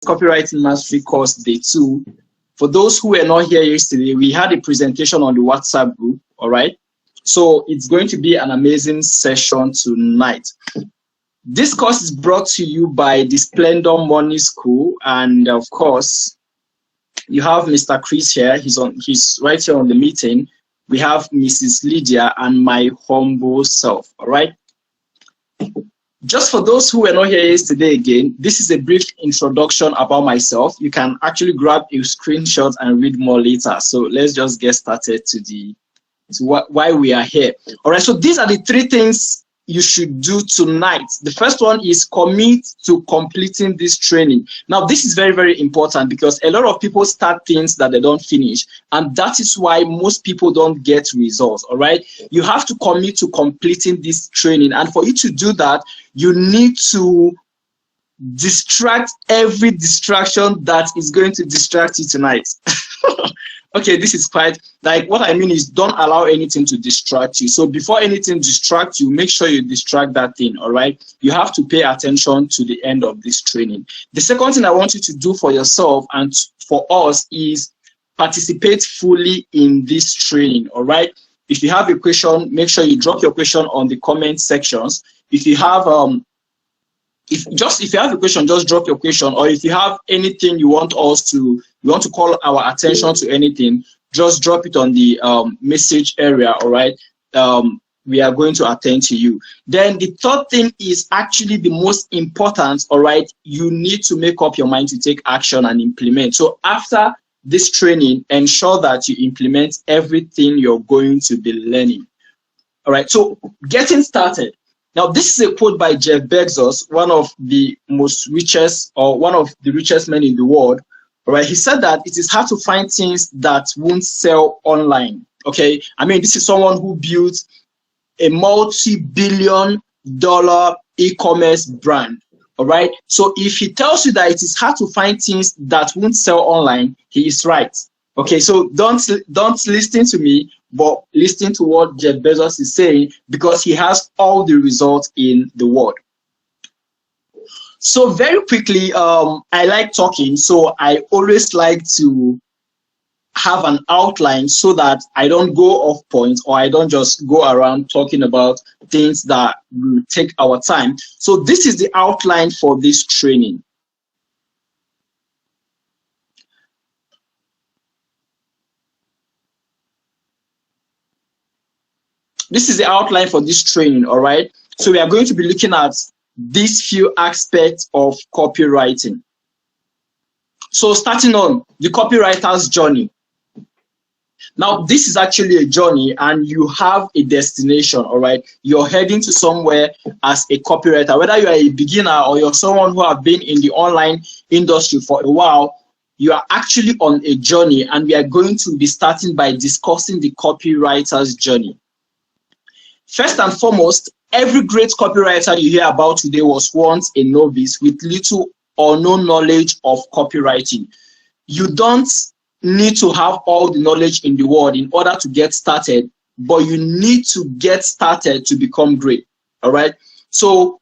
Copywriting Mastery Course Day 2. For those who were not here yesterday, we had a presentation on the WhatsApp group, all right? So it's going to be an amazing session tonight. This course is brought to you by the Splendor Money School, and of course, you have Mr. Chris here. He's right here on the meeting. We have Mrs. Lydia and my humble self, all right? Just for those who were not here yesterday again, this is a brief introduction about myself. You can actually grab a screenshot and read more later. So let's just get started to why we are here. All right, so these are the 3 things you should do tonight. The first one is commit to completing this training. Now, this is very, very important because a lot of people start things that they don't finish, and that is why most people don't get results, all right? You have to commit to completing this training, and for you to do that, you need to distract every distraction that is going to distract you tonight. Okay, this is quite, like, what I mean is don't allow anything to distract you. So before anything distracts you, make sure you distract that thing, all right? You have to pay attention to the end of this training. The second thing I want you to do for yourself and for us is participate fully in this training, all right? If you have a question, make sure you drop your question on the comment sections. If you have if you have a question, just drop your question, or if you have anything you want to call our attention to anything, just drop it on the message area, all right? We are going to attend to you. Then the third thing is actually the most important, all right? You need to make up your mind to take action and implement. So after this training, ensure that you implement everything you're going to be learning. All right, so getting started. Now, this is a quote by Jeff Bezos, one of the richest men in the world. All right, he said that it is hard to find things that won't sell online. Okay, I mean, this is someone who built a multi-billion-dollar e-commerce brand. All right, so if he tells you that it is hard to find things that won't sell online, he is right. Okay, so don't listen to me, but listen to what Jeff Bezos is saying, because he has all the results in the world. So very quickly, I like talking, so I always like to have an outline so that I don't go off point, or I don't just go around talking about things that will take our time. So this is the outline for this training. This is the outline for this training, all right? So we are going to be looking at these few aspects of copywriting. So starting on the copywriter's journey. Now, this is actually a journey, and you have a destination, all right? You're heading to somewhere as a copywriter. Whether you are a beginner or you're someone who have been in the online industry for a while, you are actually on a journey, and we are going to be starting by discussing the copywriter's journey. First and foremost, every great copywriter you hear about today was once a novice with little or no knowledge of copywriting. You don't need to have all the knowledge in the world in order to get started, but you need to get started to become great. All right. So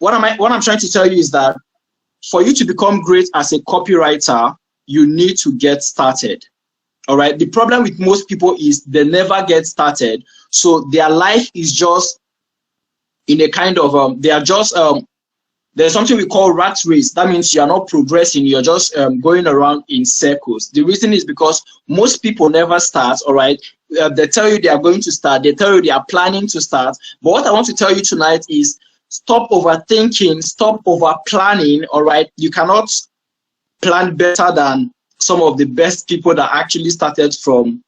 what I'm trying to tell you is that for you to become great as a copywriter, you need to get started. All right. The problem with most people is they never get started. So their life is just in a kind of, they are just, there's something we call rat race. That means you are not progressing. You're just going around in circles. The reason is because most people never start, all right? They tell you they are going to start. They tell you they are planning to start. But what I want to tell you tonight is stop overthinking, stop over planning, all right? You cannot plan better than some of the best people that actually started from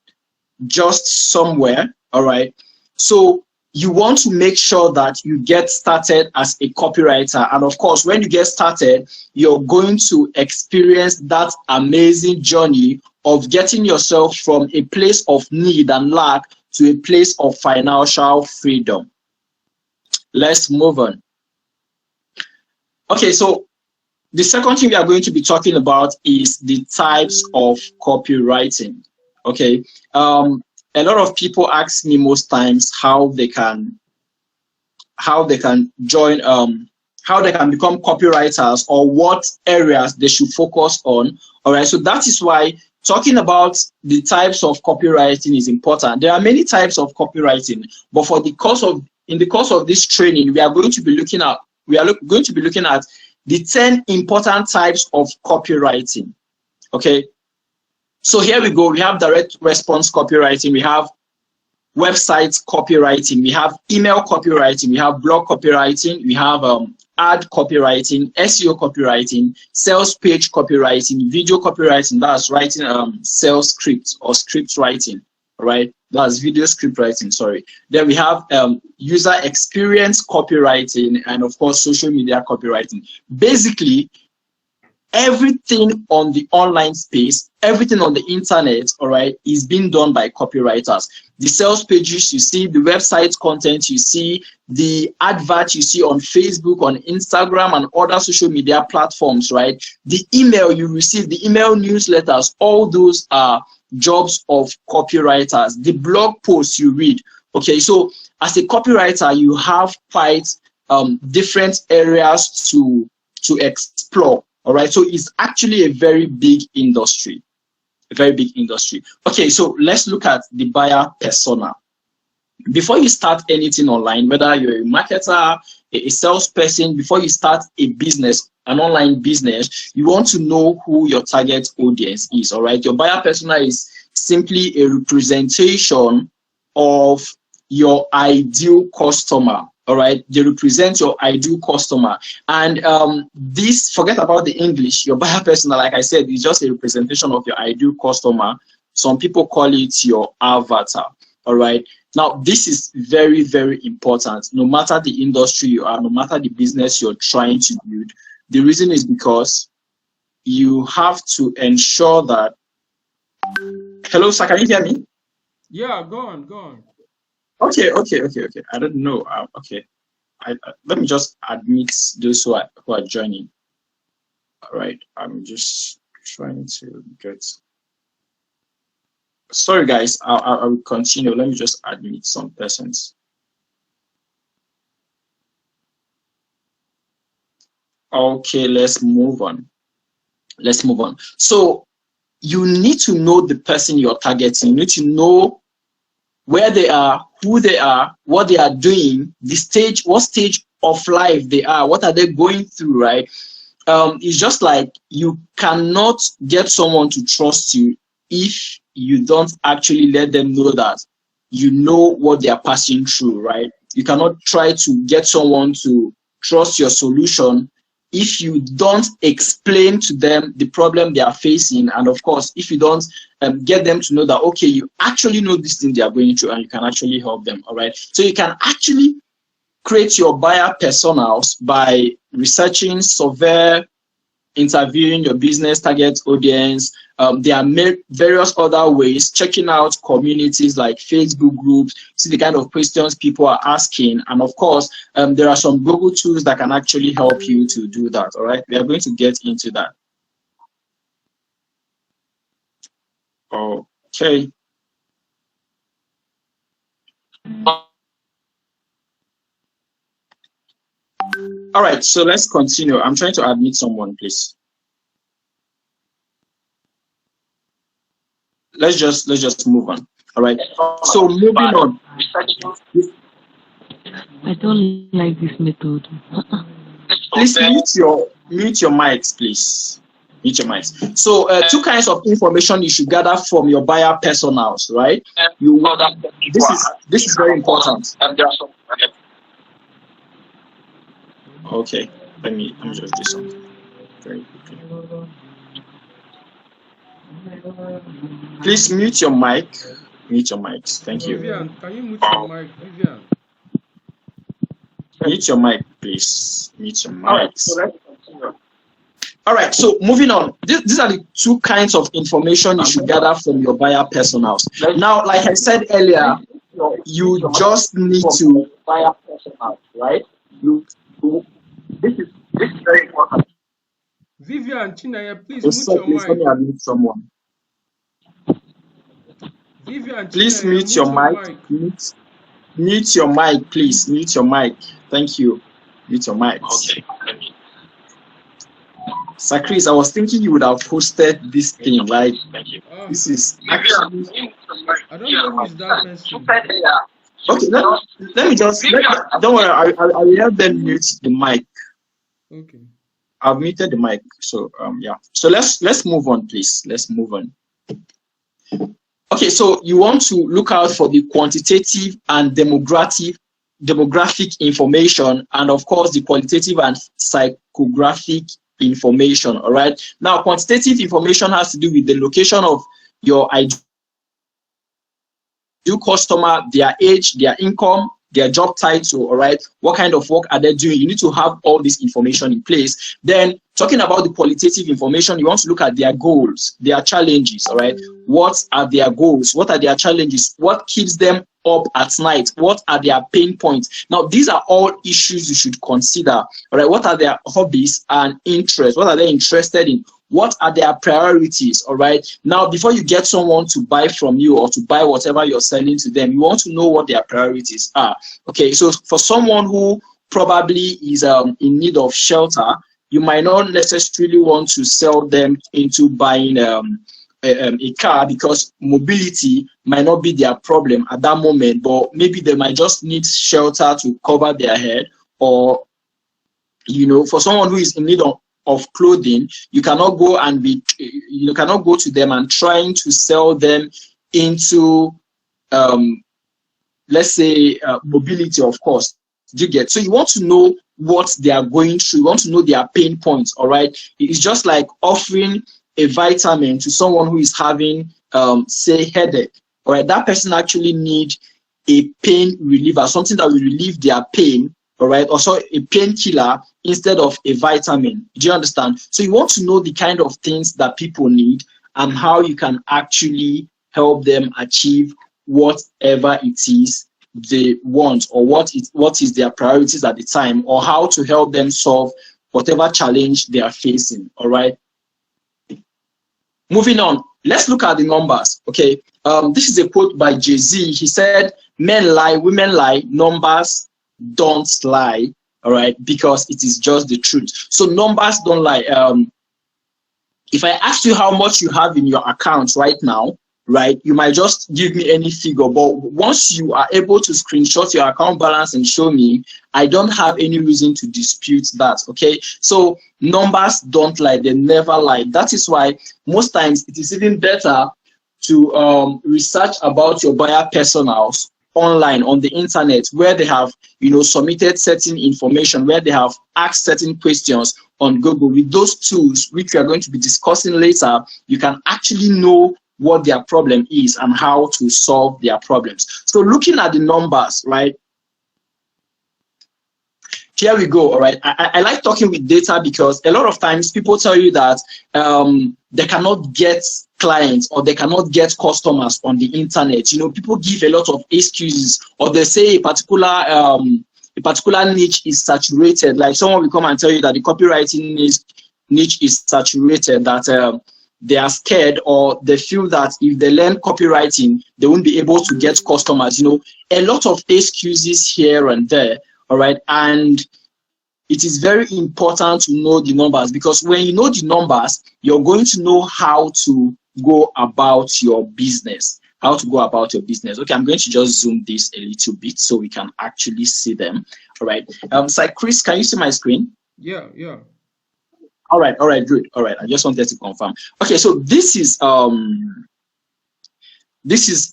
just somewhere, all right? So you want to make sure that you get started as a copywriter. And of course, when you get started, you're going to experience that amazing journey of getting yourself from a place of need and lack to a place of financial freedom. Let's move on. Okay, so the second thing we are going to be talking about is the types of copywriting. Okay. A lot of people ask me most times how they can join how they can become copywriters or what areas they should focus on. All right, so that is why talking about the types of copywriting is important. There are many types of copywriting, but in the course of this training, we are going to be looking at the 10 important types of copywriting. Okay, so here we go. We have direct response copywriting, we have website copywriting, we have email copywriting, we have blog copywriting, we have ad copywriting, SEO copywriting, sales page copywriting, video copywriting, that's writing sales scripts or script writing, right? That's video script writing, sorry. Then we have user experience copywriting, and of course, social media copywriting. Basically, everything on the online space, everything on the internet, all right, is being done by copywriters. The sales pages you see, the website content you see, the advert you see on Facebook, on Instagram, and other social media platforms, right? The email you receive, the email newsletters, all those are jobs of copywriters. The blog posts you read. Okay, so as a copywriter, you have quite different areas to explore. All right, so it's actually a very big industry, a very big industry. Okay, so let's look at the buyer persona. Before you start anything online, whether you're a marketer, a salesperson, before you start a business, an online business, you want to know who your target audience is. All right, your buyer persona is simply a representation of your ideal customer. All right, they represent your ideal customer. And this, forget about the English, your buyer persona, like I said, is just a representation of your ideal customer. Some people call it your avatar. All right, now this is very, very important. No matter the industry you are, no matter the business you're trying to build, the reason is because you have to ensure that. Hello, sir, can you hear me? Yeah, go on. Okay. I don't know. Okay. Let me just admit those who are joining. All right. I'm just trying to get. Sorry, guys. I will continue. Let me just admit some persons. Okay. Let's move on. So you need to know the person you're targeting. You need to know where they are, who they are, what they are doing, what stage of life they are, what are they going through, right? It's just like you cannot get someone to trust you if you don't actually let them know that you know what they are passing through, right? You cannot try to get someone to trust your solution if you don't explain to them the problem they are facing, and of course, if you don't get them to know that, okay, you actually know this thing they are going through and you can actually help them. All right, so you can actually create your buyer personas by researching, survey, interviewing your business target audience. There are various other ways, checking out communities like Facebook groups, see the kind of questions people are asking. And of course, there are some Google tools that can actually help you to do that. All right, we are going to get into that. Okay. All right, so let's continue. I'm trying to admit someone, please. Let's just move on. All right. So moving on. I don't like this method. Please mute your mics, please. Mute your mics. So two kinds of information you should gather from your buyer personas, right? This is very important. Okay. Let me just do something very quickly. Please mute your mic. Mute your mics. Thank you. Vivian, can you mute your mic, Vivian? Mute your mic, please. Mute your mics. All right, so moving on. These are the two kinds of information you should gather from your buyer personas. Now, like I said earlier, you just need to buyer personas, right? This is very important. Vivian, Chinaya, please mute your mic. Let me admit someone. Vivian, please Chinaya, mute your mic. Mute your mic, please. Mute your mic. Thank you. Mute your mics. Sir Chris, I was thinking you would have posted this thing. Like, Ah, this is actually I don't know who is that person. okay. Let me just don't worry. I will help them mute the mic. Okay. I've muted the mic. So yeah. So let's move on, please. Let's move on. Okay, so you want to look out for the quantitative and demographic information, and of course the qualitative and psychographic information. All right. Now, quantitative information has to do with the location of your ideal customer, their age, their income, their job title, all right, what kind of work are they doing. You need to have all this information in place. Then talking about the qualitative information, you want to look at their goals, their challenges, all right. What are their goals? What are their challenges? What keeps them up at night? What are their pain points? Now, these are all issues you should consider, all right. What are their hobbies and interests? What are they interested in? What are their priorities? All right. Now, before you get someone to buy from you or to buy whatever you're selling to them, you want to know what their priorities are. Okay. So for someone who probably is in need of shelter, you might not necessarily want to sell them into buying a car, because mobility might not be their problem at that moment, but maybe they might just need shelter to cover their head. Or, you know, for someone who is in need of clothing, you cannot go to them and trying to sell them into let's say mobility, of course. Do you get? So you want to know what they are going through. You want to know their pain points. All right. It's just like offering a vitamin to someone who is having say headache. All right. That person actually needs a pain reliever, something that will relieve their pain. All right. Also a painkiller instead of a vitamin. Do you understand? So you want to know the kind of things that people need and how you can actually help them achieve whatever it is they want, or what is their priorities at the time, or how to help them solve whatever challenge they are facing. All right. Moving on, let's look at the numbers. Okay. This is a quote by Jay-Z. He said, "Men lie, women lie, numbers don't lie." All right, because it is just the truth. So numbers don't lie. If I ask you how much you have in your account right now, right, you might just give me any figure, but once you are able to screenshot your account balance and show me, I don't have any reason to dispute that. Okay, so numbers don't lie, they never lie. That is why most times it is even better to research about your buyer personals online on the internet, where they have, you know, submitted certain information, where they have asked certain questions on Google. With those tools, which we are going to be discussing later, you can actually know what their problem is and how to solve their problems. So looking at the numbers, right? Here we go. All right. I like talking with data, because a lot of times people tell you that they cannot get clients or they cannot get customers on the internet. You know, people give a lot of excuses, or they say a particular niche is saturated. Like someone will come and tell you that the copywriting niche is saturated, that they are scared, or they feel that if they learn copywriting, they won't be able to get customers. You know, a lot of excuses here and there. All right. And it is very important to know the numbers, because when you know the numbers, you're going to know how to go about your business. Okay, I'm going to just zoom this a little bit so we can actually see them. All right. So Chris, can you see my screen? Yeah. All right, good. All right, I just wanted to confirm. Okay, so this is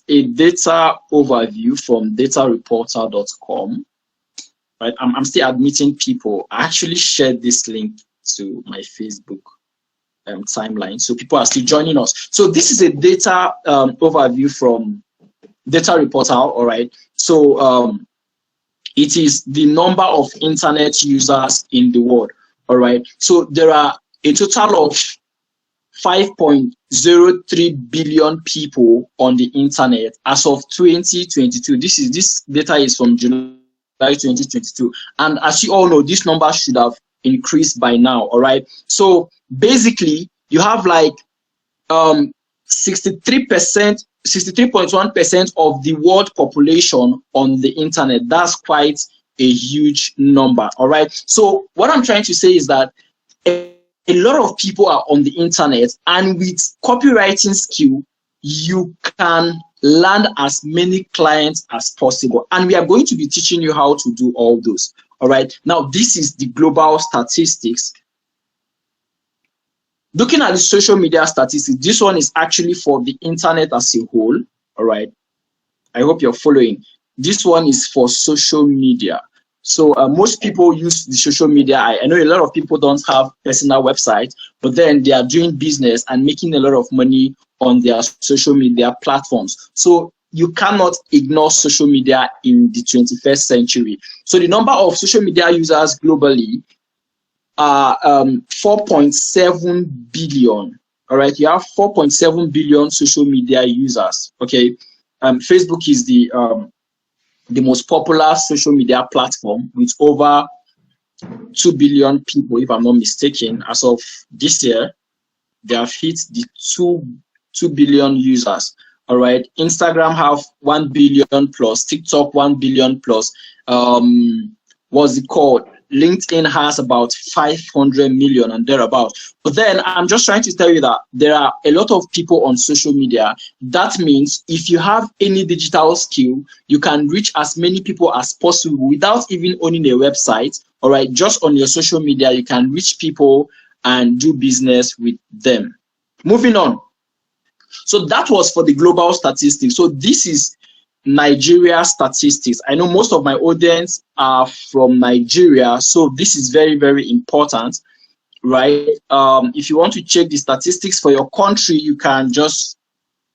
a data overview from datareporter.com. Right, I'm still admitting people. I actually shared this link to my Facebook timeline, so people are still joining us. So this is a data overview from Data Reporter. All right, so it is the number of internet users in the world. All right, so there are a total of 5.03 billion people on the internet as of 2022. This data is from July 2022, and as you all know, this number should have increased by now. All right, so basically you have like 63.1% of the world population on the internet. That's quite a huge number. All right. So what I'm trying to say is that a lot of people are on the internet, and with copywriting skill, you can land as many clients as possible. And we are going to be teaching you how to do all those. All right. Now, this is the global statistics. Looking at the social media statistics, this one is actually for the internet as a whole. All right. I hope you're following. This one is for social media. So most people use the social media. I know a lot of people don't have personal websites, but then they are doing business and making a lot of money on their social media platforms. So you cannot ignore social media in the 21st century. So the number of social media users globally are 4.7 billion. All right, you have 4.7 billion social media users. Okay, Facebook is the most popular social media platform with over 2 billion people, if I'm not mistaken. As of this year, they have hit the 2 billion users. All right. Instagram have 1 billion plus, TikTok 1 billion plus. What's it called? LinkedIn has about 500 million and thereabout. But then I'm just trying to tell you that there are a lot of people on social media. That means if you have any digital skill, you can reach as many people as possible without even owning a website. All right, just on your social media, you can reach people and do business with them. Moving on. So that was for the global statistics. So this is Nigeria statistics. I know most of my audience are from Nigeria, so this is very, very important, right? If you want to check the statistics for your country, you can just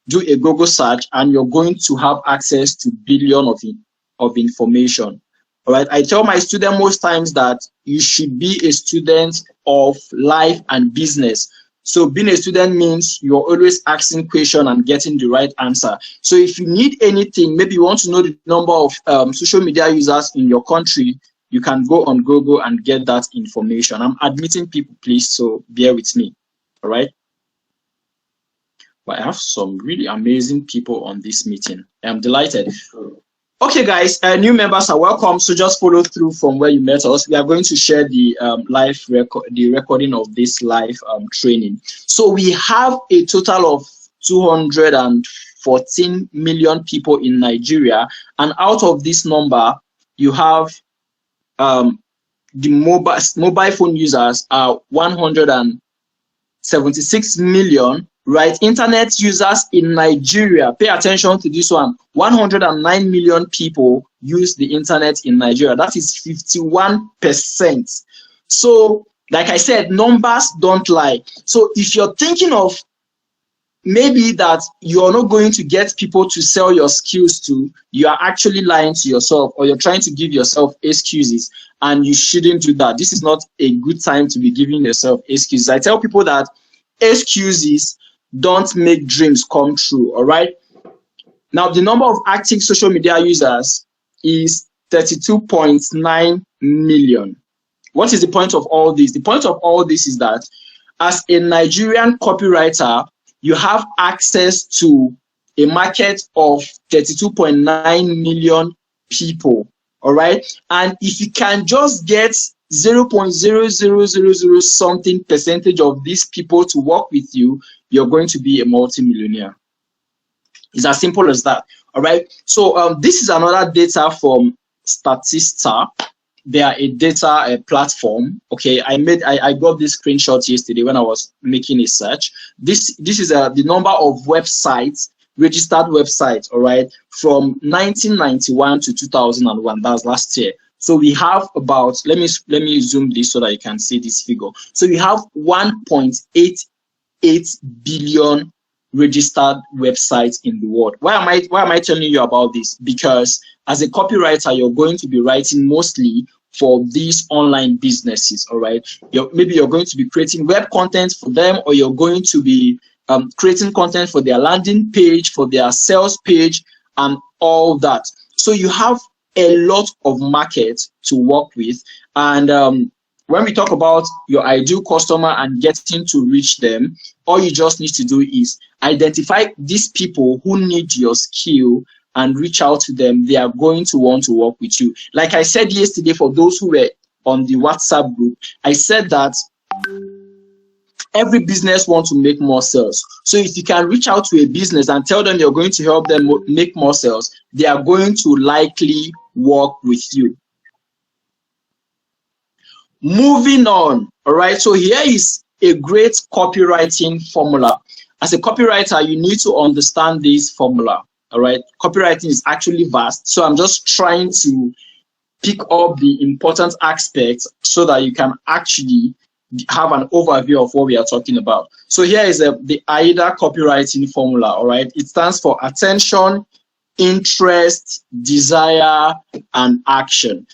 do a Google search and you're going to have access to billions of information. All right. I tell my students most times that you should be a student of life and business. So being a student means you're always asking questions and getting the right answer. So if you need anything, maybe you want to know the number of social media users in your country, you can go on Google and get that information. I'm admitting people, please, so bear with me. All right. But I have some really amazing people on this meeting. I'm delighted. Okay, guys, new members are welcome. So just follow through from where you met us. We are going to share the recording of this live training. So we have a total of 214 million people in Nigeria, and out of this number, you have the mobile phone users are 176 million. Right, internet users in Nigeria, pay attention to this one. 109 million people use the internet in Nigeria. That is 51%. So, like I said, numbers don't lie. So if you're thinking of maybe that you're not going to get people to sell your skills to, you are actually lying to yourself, or you're trying to give yourself excuses, and you shouldn't do that. This is not a good time to be giving yourself excuses. I tell people that excuses don't make dreams come true. All right. Now, the number of active social media users is 32.9 million. What is the point of all this? The point of all this is that as a Nigerian copywriter, you have access to a market of 32.9 million people. All right. And if you can just get 0.0000 something percentage of these people to work with you, you're going to be a multi-millionaire. It's as simple as that. All right. So this is another data from Statista. They are a data platform. Okay, I got this screenshot yesterday when I was making a search. This is the number of websites, registered websites. All right, from 1991 to 2001. That's last year. So we have about, let me zoom this so that you can see this figure. So we have 1.88 billion registered websites in the world. Why am I telling you about this? Because as a copywriter, you're going to be writing mostly for these online businesses. All right. Maybe you're going to be creating web content for them, or you're going to be creating content for their landing page, for their sales page, and all that. So you have a lot of market to work with. And when we talk about your ideal customer and getting to reach them, all you just need to do is identify these people who need your skill and reach out to them, they are going to want to work with you. Like I said yesterday, for those who were on the WhatsApp group, I said that every business wants to make more sales. So if you can reach out to a business and tell them you're going to help them make more sales, they are going to likely work with you. Moving on, all right? So here is a great copywriting formula. As a copywriter, you need to understand this formula, all right? Copywriting is actually vast, so I'm just trying to pick up the important aspects so that you can actually have an overview of what we are talking about. So here is the AIDA copywriting formula, all right? It stands for attention, interest, desire, and action.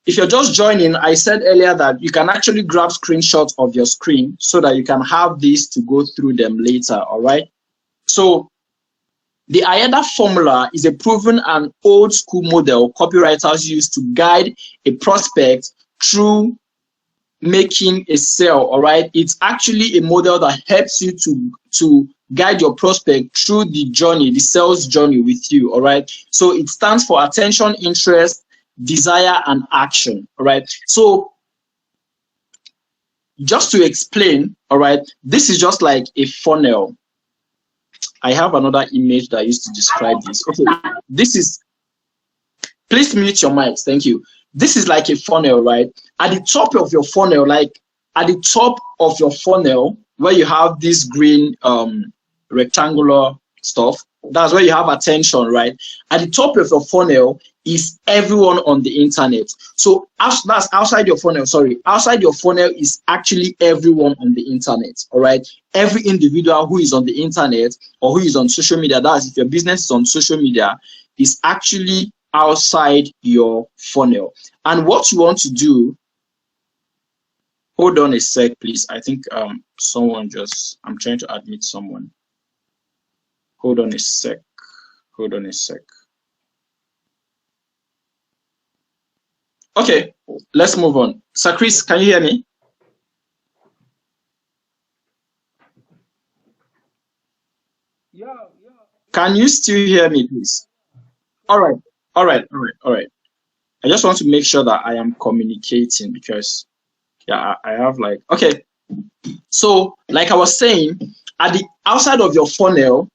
If you're just joining, I said earlier that you can actually grab screenshots of your screen so that you can have this to go through them later, all right? So the AIDA formula is a proven and old school model copywriters use to guide a prospect through making a sale, all right? It's actually a model that helps you to guide your prospect through the journey, the sales journey with you, all right? So it stands for attention, interest, desire, and action, all right? So just to explain, all right, this is just like a funnel. I have another image that I used to describe this. Okay, this is, please mute your mics, thank you. This is like a funnel, right? At the top of your funnel, like at the top of your funnel, where you have this green rectangular stuff, that's where you have attention, right? At the top of your funnel is everyone on the internet. So that's outside your funnel, sorry. Outside your funnel is actually everyone on the internet, all right? Every individual who is on the internet or who is on social media, that's if your business is on social media, is actually outside your funnel. And what you want to do, hold on a sec, please. I think someone just, I'm trying to admit someone. Hold on a sec. Hold on a sec. Okay, let's move on. Sir Chris, can you hear me? Yeah. Can you still hear me, please? All right. I just want to make sure that I am communicating because, yeah, I have like, okay. So, like I was saying, at the outside of your funnel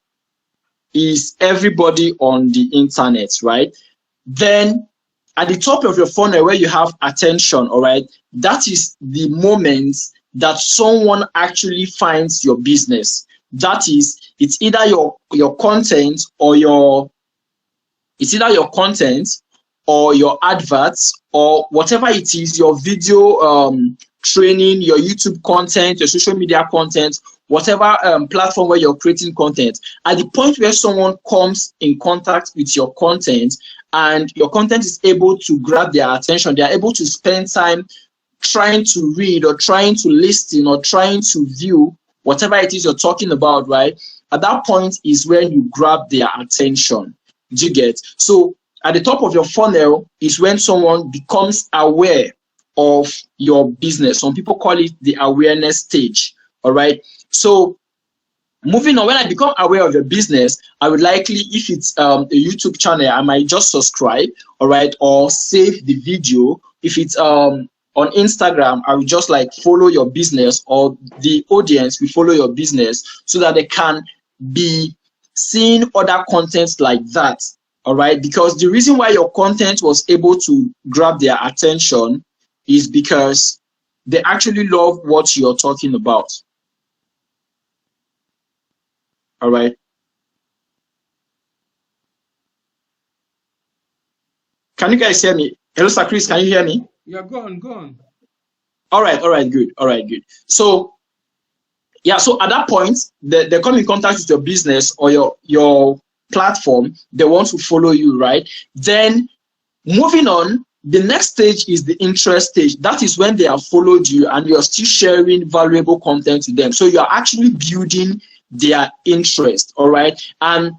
is everybody on the internet, right? Then at the top of your funnel where you have attention, all right, that is the moment that someone actually finds your business. That is, it's either your content or your adverts or whatever it is, your video training, your YouTube content, your social media content, whatever platform where you're creating content. At the point where someone comes in contact with your content and your content is able to grab their attention, they are able to spend time trying to read or trying to listen or trying to view whatever it is you're talking about, right? At that point is where you grab their attention. Do you get? So at the top of your funnel is when someone becomes aware of your business. Some people call it the awareness stage, all right? So moving on, when I become aware of your business, I would likely, if it's a YouTube channel, I might just subscribe, all right, or save the video. If it's on Instagram, I will just like follow your business, or the audience will follow your business so that they can be seeing other contents like that, all right? Because the reason why your content was able to grab their attention is because they actually love what you're talking about. All right. Can you guys hear me? Hello, Sir Chris, can you hear me? Yeah, go on. All right, good. So, yeah, so at that point, they come in contact with your business or your platform, they want to follow you, right? Then moving on, the next stage is the interest stage. That is when they have followed you and you're still sharing valuable content to them. So you're actually building their interest, all right? And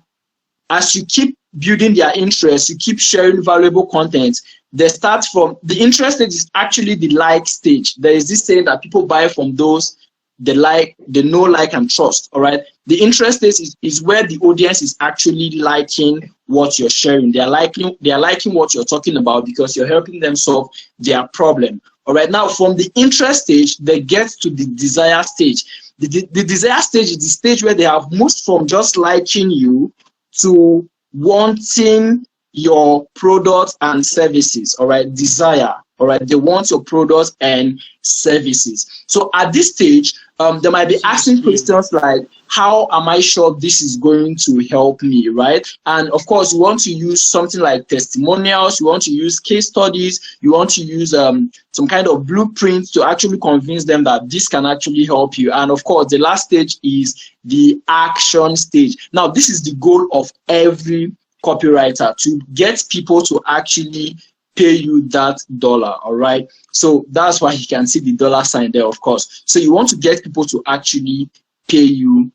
as you keep building their interest, you keep sharing valuable content. They start from the interest stage is actually the like stage. There is this saying that people buy from those they like, they know, like, and trust, all right? The interest stage is where the audience is actually liking what you're sharing. They are liking what you're talking about because you're helping them solve their problem. All right, now from the interest stage, they get to the desire stage. The desire stage is the stage where they have moved from just liking you to wanting your products and services. All right, desire. All right, they want your products and services. So at this stage, they might be asking questions like, how am I sure this is going to help me, right? And of course, you want to use something like testimonials, you want to use case studies, you want to use some kind of blueprint to actually convince them that this can actually help you. And of course, the last stage is the action stage. Now, this is the goal of every copywriter, to get people to actually pay you that dollar. All right, so that's why you can see the dollar sign there, of course. So you want to get people to actually pay you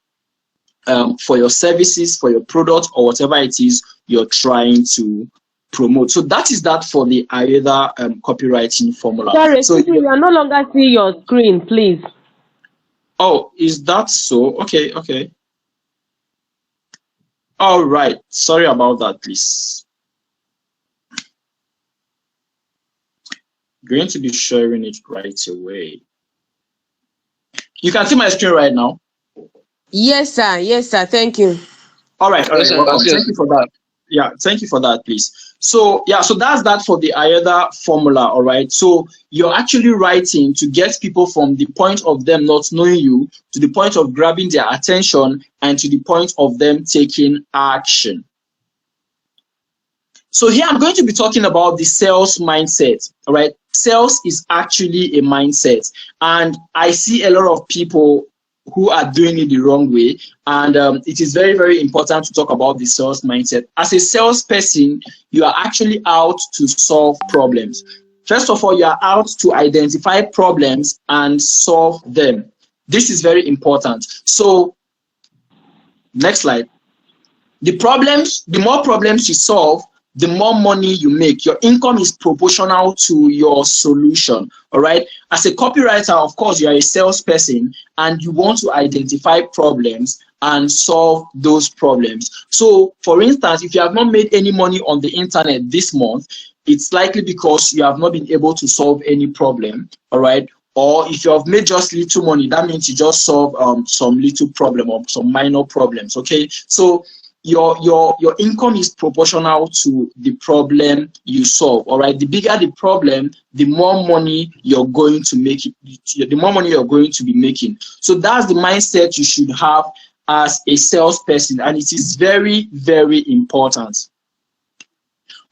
for your services, for your product, or whatever it is you're trying to promote. So that is that for the AYEDA copywriting formula. Sorry, so we are no longer seeing your screen, please. Oh, is that so? Okay. All right, sorry about that, please. Going to be sharing it right away. You can see my screen right now. Yes, sir. Yes, sir. Thank you. All right. Welcome. Thank you for that. Yeah, thank you for that, please. So yeah, so that's that for the AYEDA formula. All right. So you're actually writing to get people from the point of them not knowing you to the point of grabbing their attention and to the point of them taking action. So here I'm going to be talking about the sales mindset. All right. Sales is actually a mindset, and I see a lot of people who are doing it the wrong way. And it is very, very important to talk about the sales mindset. As a salesperson, you are actually out to solve problems. First of all, you are out to identify problems and solve them. This is very important. So, next slide. The more problems you solve, the more money you make. Your income is proportional to your solution. All right. As a copywriter, of course, you are a salesperson and you want to identify problems and solve those problems. So, for instance, if you have not made any money on the internet this month, it's likely because you have not been able to solve any problem. All right. Or if you have made just little money, that means you just solve some little problem or some minor problems. Okay. So, your income is proportional to the problem you solve. All right, the bigger the problem, the more money you're going to make, the more money you're going to be making. So that's the mindset you should have as a salesperson, and it is very, very important.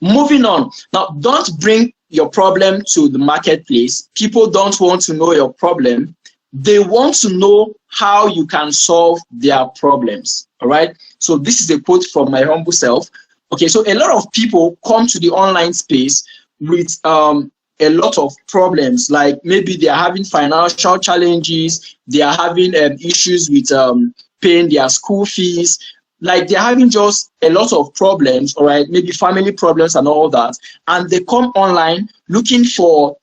Moving on. Now, don't bring your problem to the marketplace. People don't want to know your problem. They want to know how you can solve their problems. All right. So this is a quote from my humble self. Okay. So a lot of people come to the online space with a lot of problems. Like maybe they are having financial challenges. They are having issues with paying their school fees. Like they're having just a lot of problems. All right. Maybe family problems and all that. And they come online looking for,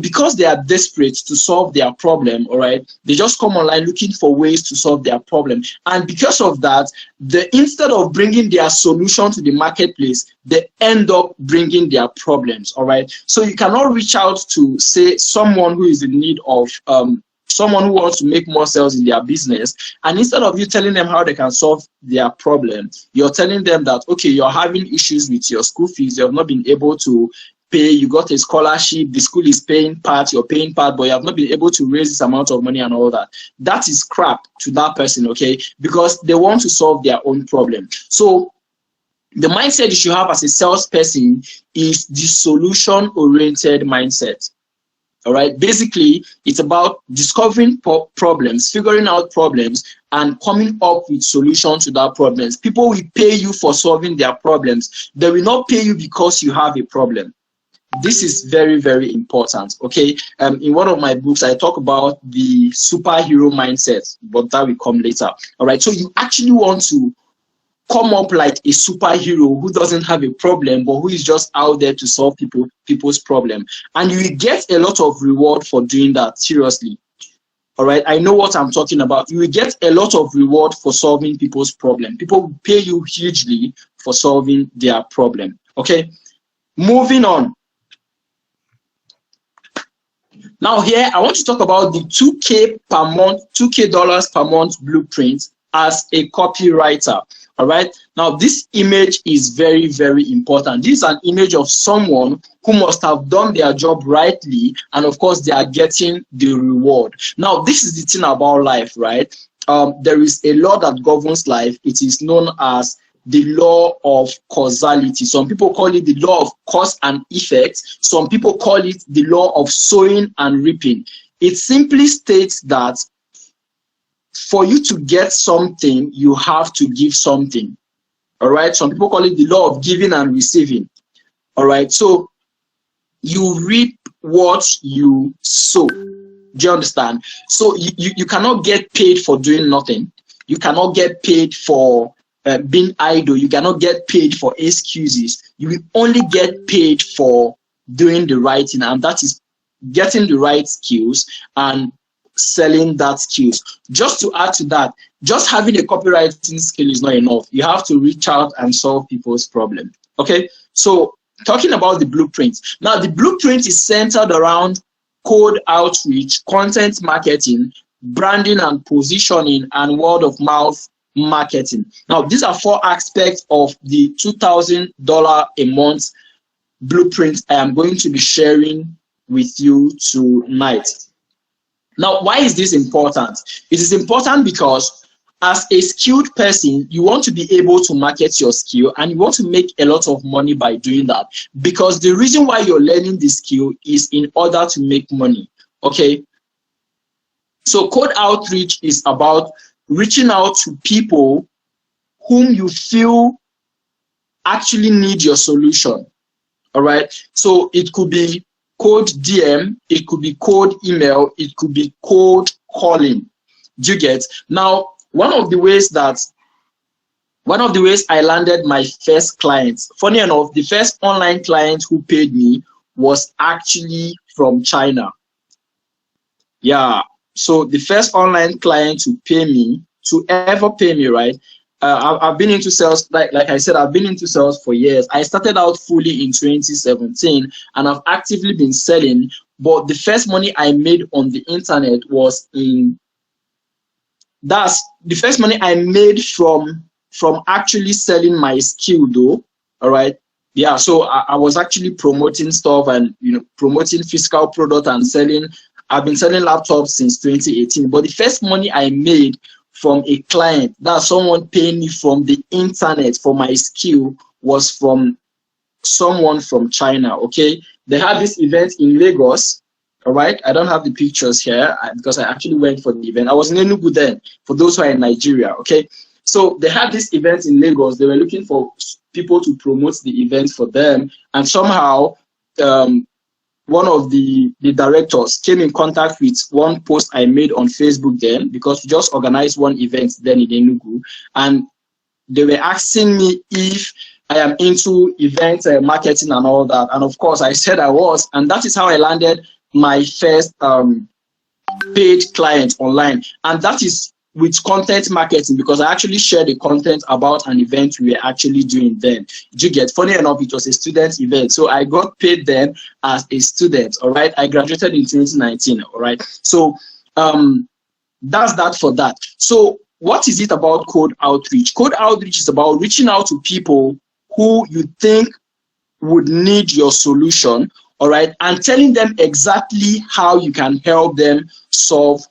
because they are desperate to solve their problem, all right, they just come online looking for ways to solve their problem. And because of that, instead of bringing their solution to the marketplace, they end up bringing their problems, all right? So you cannot reach out to, say, someone who is in need of, someone who wants to make more sales in their business, and instead of you telling them how they can solve their problem, you're telling them that, okay, you're having issues with your school fees, you have not been able to pay, you got a scholarship, the school is paying part, you're paying part, but you have not been able to raise this amount of money and all that. That is crap to that person, okay? Because they want to solve their own problem. So the mindset you should have as a salesperson is the solution-oriented mindset. All right. Basically, it's about discovering problems, figuring out problems, and coming up with solutions to that problems. People will pay you for solving their problems. They will not pay you because you have a problem. This is very, very important. Okay. In one of my books, I talk about the superhero mindset, but that will come later. All right. So you actually want to come up like a superhero who doesn't have a problem, but who is just out there to solve people's problem. And you will get a lot of reward for doing that, seriously. All right, I know what I'm talking about. You will get a lot of reward for solving people's problem. People will pay you hugely for solving their problem. Okay, moving on. Now here, I want to talk about the 2K per month, $2K per month blueprint as a copywriter. All right. Now this image is very, very important. This is an image of someone who must have done their job rightly, and of course they are getting the reward. Now this is the thing about life, right? There is a law that governs life. It is known as the law of causality. Some people call it the law of cause and effect. Some people call it the law of sowing and reaping. It simply states that for you to get something, you have to give something. All right. Some people call it the law of giving and receiving. All right. So you reap what you sow. Do you understand? So you cannot get paid for doing nothing. You cannot get paid for being idle. You cannot get paid for excuses. You will only get paid for doing the right thing, and that is getting the right skills and selling that skills. Just to add to that, just having a copywriting skill is not enough. You have to reach out and solve people's problem. Okay, so talking about the blueprint. Now the blueprint is centered around cold outreach, content marketing, branding and positioning, and word of mouth marketing. Now these are 4 aspects of the $2,000 a month blueprint I am going to be sharing with you tonight. Now, why is this important? It is important because as a skilled person, you want to be able to market your skill, and you want to make a lot of money by doing that, because the reason why you're learning this skill is in order to make money. Okay, so cold outreach is about reaching out to people whom you feel actually need your solution. All right, so it could be cold DM, it could be cold email, it could be cold calling. Do you get? Now, one of the ways I landed my first client, funny enough, the first online client who paid me was actually from China. Yeah, so the first online client to ever pay me, right? I've been into sales, like I said, I've been into sales for years. I started out fully in 2017, and I've actively been selling. But the first money I made on the internet was the first money I made from actually selling my skill, though. All right. Yeah. So I was actually promoting stuff and promoting physical product and selling. I've been selling laptops since 2018. But the first money I made from a client, that's someone paying me from the internet for my skill, was from someone from China. Okay, they had this event in Lagos. All right, I don't have the pictures here because I actually went for the event. I was in Enugu then, for those who are in Nigeria. Okay, so they had this event in Lagos. They were looking for people to promote the event for them, and somehow one of the directors came in contact with one post I made on Facebook then, because we just organized one event then in Enugu, and they were asking me if I am into event marketing and all that. And of course I said I was, and that is how I landed my first paid client online. And that is with content marketing, because I actually shared the content about an event we were actually doing then. Did you get? Funny enough, it was a student event, so I got paid then as a student. All right, I graduated in 2019. All right, so that's that for that. So what is it about cold outreach? Cold outreach is about reaching out to people who you think would need your solution, all right, and telling them exactly how you can help them solve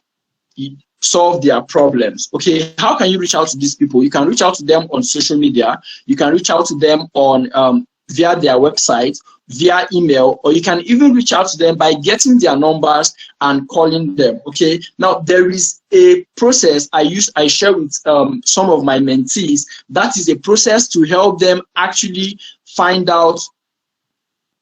their problems. Okay, how can you reach out to these people? You can reach out to them on social media. You can reach out to them on via their website, via email, or you can even reach out to them by getting their numbers and calling them. Okay, now there is a process I share with some of my mentees. That is a process to help them actually find out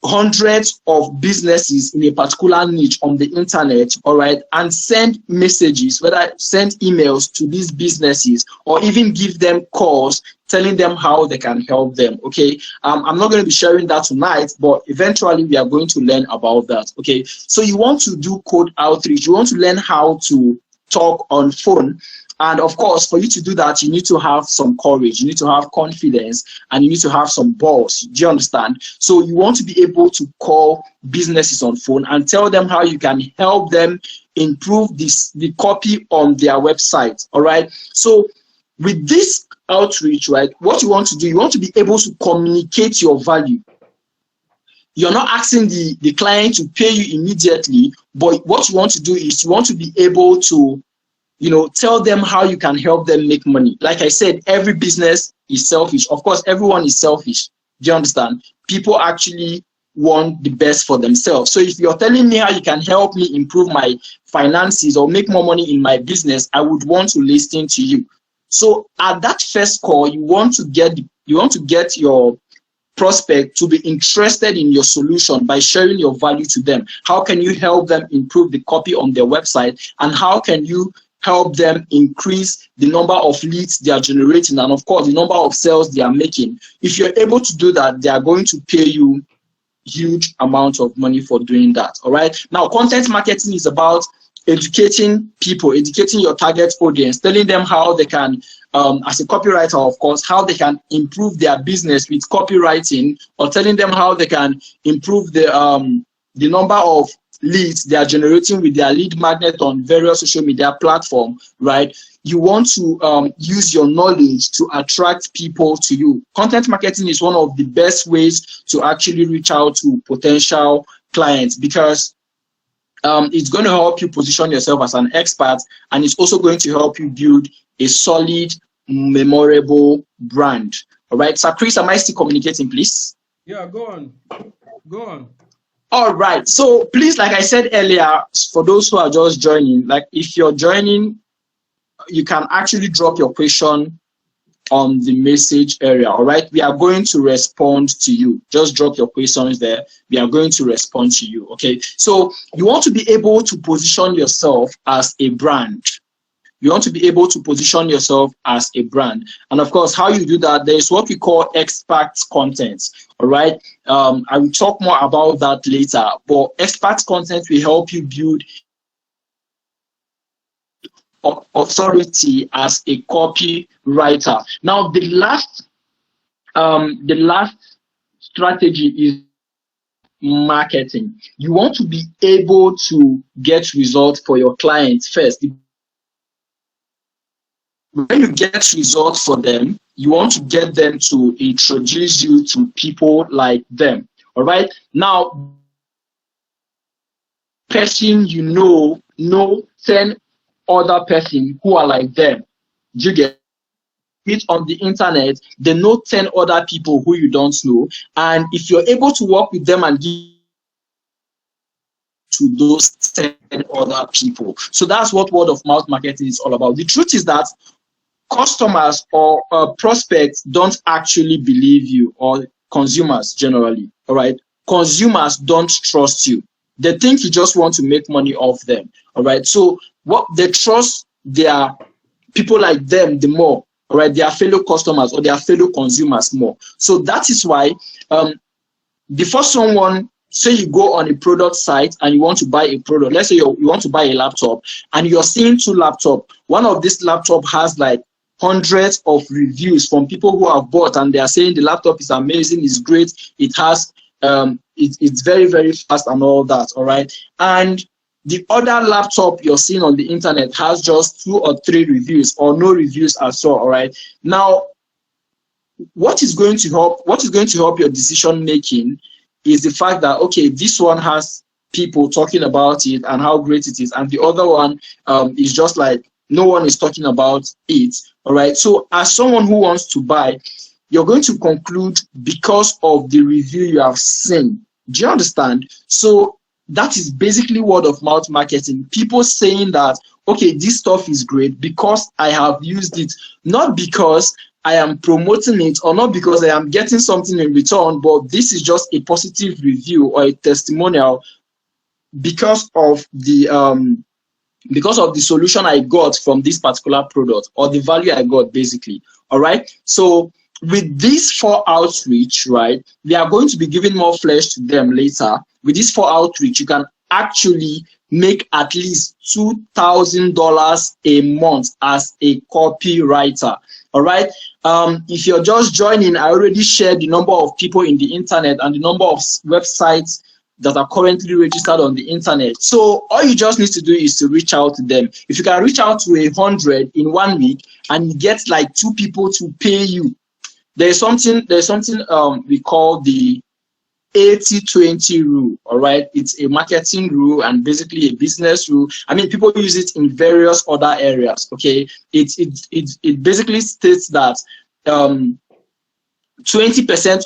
hundreds of businesses in a particular niche on the internet, all right, and send messages, whether send emails to these businesses or even give them calls telling them how they can help them. Okay, I'm not going to be sharing that tonight, but eventually we are going to learn about that. Okay, so you want to do cold outreach, you want to learn how to talk on phone. And of course, for you to do that, you need to have some courage, you need to have confidence, and you need to have some balls. Do you understand? So you want to be able to call businesses on phone and tell them how you can help them improve the copy on their website. All right. So with this outreach, right, what you want to do, you want to be able to communicate your value. You're not asking the client to pay you immediately, but what you want to do is you want to be able to, tell them how you can help them make money. Like I said, every business is selfish. Of course, everyone is selfish. Do you understand? People actually want the best for themselves. So if you're telling me how you can help me improve my finances or make more money in my business, I would want to listen to you. So at that first call, you want to get your prospect to be interested in your solution by sharing your value to them. How can you help them improve the copy on their website, and how can you help them increase the number of leads they are generating, and of course the number of sales they are making? If you're able to do that, they are going to pay you huge amount of money for doing that. All right. Now, content marketing is about educating people, educating your target audience, telling them how they can, as a copywriter, of course, how they can improve their business with copywriting, or telling them how they can improve the number of leads they are generating with their lead magnet on various social media platforms, right? You want to use your knowledge to attract people to you. Content marketing is one of the best ways to actually reach out to potential clients, because it's going to help you position yourself as an expert, and it's also going to help you build a solid, memorable brand. All right. So, Chris, am I still communicating, please? Yeah, go on. Go on. All right. So, please, like I said earlier, for those who are just joining, like if you're joining, you can actually drop your question on the message area. All right, we are going to respond to you. Just drop your questions there. We are going to respond to you. Okay, so you want to be able to position yourself as a brand. You want to be able to position yourself as a brand. And of course, how you do that, there is what we call expert content. All right, I will talk more about that later, but expert content will help you build authority as a copywriter. Now, the last strategy is marketing. You want to be able to get results for your clients first. When you get results for them, you want to get them to introduce you to people like them. All right. Now, person 10 other person who are like them. Do you get it? On the internet, they know 10 other people who you don't know, and if you're able to work with them and give to those 10 other people. So that's what word of mouth marketing is all about. The truth is that customers or prospects don't actually believe you, or consumers generally. All right, consumers don't trust you. They think you just want to make money off them. All right, so what they trust their people like them the more. All right, their fellow customers or their fellow consumers more. So that is why before someone, say you go on a product site and you want to buy a product, let's say you want to buy a laptop and you're seeing 2 laptops. One of this laptop has like hundreds of reviews from people who have bought, and they are saying the laptop is amazing, it's great, it has it's very, very fast and all that. All right, and the other laptop you're seeing on the internet has just 2 or 3 reviews or no reviews at all. All right, now what is going to help your decision making is the fact that, okay, this one has people talking about it and how great it is, and the other one is just like no one is talking about it. All right, so as someone who wants to buy, you're going to conclude because of the review you have seen. Do you understand? So that is basically word of mouth marketing. People saying that, okay, this stuff is great because I have used it, not because I am promoting it or not because I am getting something in return, but this is just a positive review or a testimonial because of the solution I got from this particular product, or the value I got, basically. All right, so with these 4 outreach, right, we are going to be giving more flesh to them later. With these 4 outreach, you can actually make at least $2,000 a month as a copywriter. All right. If you're just joining, I already shared the number of people in the internet and the number of websites that are currently registered on the internet. So all you just need to do is to reach out to them. If you can reach out to 100 in 1 week and you get like 2 people to pay you, there's something we call the 80-20 rule. All right, it's a marketing rule and basically a business rule. I mean, people use it in various other areas. Okay, it basically states that 20%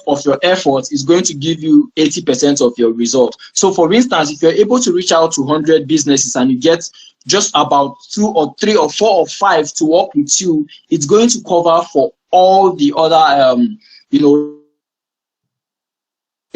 of your effort is going to give you 80% of your result. So for instance, if you're able to reach out to 100 businesses and you get just about 2 or 3 or 4 or 5 to work with you, it's going to cover for all the other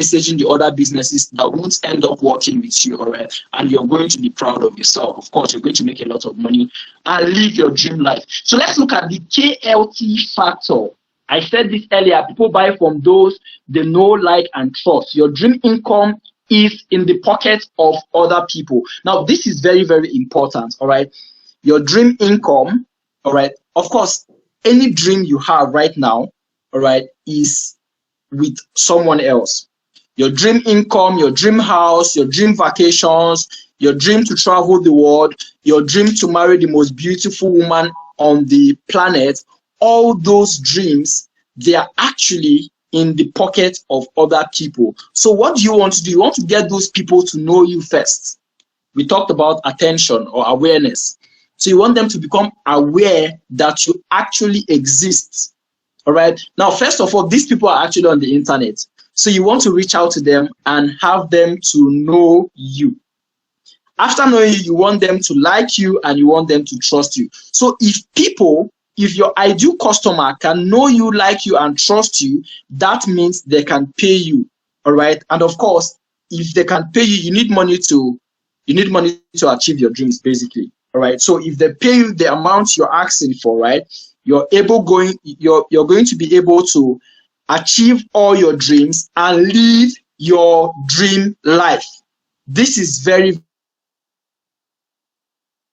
messaging the other businesses that won't end up working with you. All right, and you're going to be proud of yourself. Of course, you're going to make a lot of money and live your dream life. So let's look at the KLT factor. I said this earlier, people buy from those they know, like, and trust. Your dream income is in the pocket of other people. Now, this is very, very important, all right? Your dream income, all right? Of course, any dream you have right now, all right, is with someone else. Your dream income, your dream house, your dream vacations, your dream to travel the world, your dream to marry the most beautiful woman on the planet, all those dreams, they are actually in the pocket of other people. So what do you want to do? You want to get those people to know you first. We talked about attention or awareness. So you want them to become aware that you actually exist. All right. Now, first of all, these people are actually on the internet. So you want to reach out to them and have them to know you. After knowing you, you want them to like you and you want them to trust you. So if your ideal customer can know you, like you, and trust you, that means they can pay you. All right. And of course, if they can pay you, you need money to achieve your dreams, basically. All right. So if they pay you the amount you're asking for, right, you're going to be able to achieve all your dreams and live your dream life. This is very,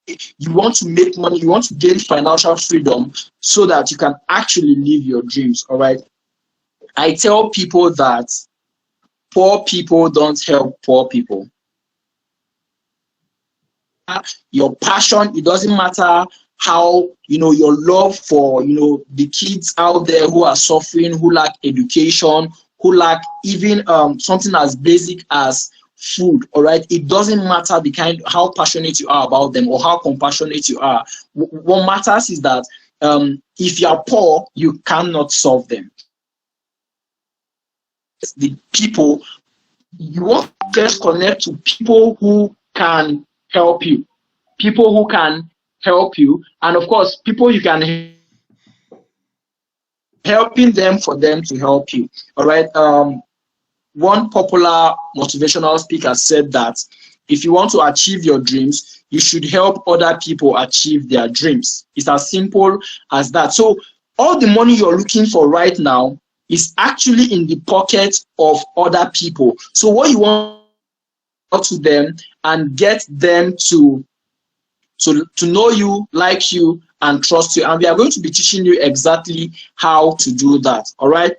you want to make money, you want to gain financial freedom so that you can actually live your dreams. All right. I tell people that poor people don't help poor people. Your passion, it doesn't matter how, your love for, the kids out there who are suffering, who lack education, who lack even something as basic as food. All right, it doesn't matter how passionate you are about them or how compassionate you are. What matters is that if you are poor, you cannot solve them. The people, you want to just connect to people who can help you, and of course, people you can helping them for them to help you. All right. One popular motivational speaker said that if you want to achieve your dreams, you should help other people achieve their dreams. It's as simple as that. So all the money you're looking for right now is actually in the pocket of other people. So what you want to them and get them to know you, like you, and trust you. And we are going to be teaching you exactly how to do that. All right.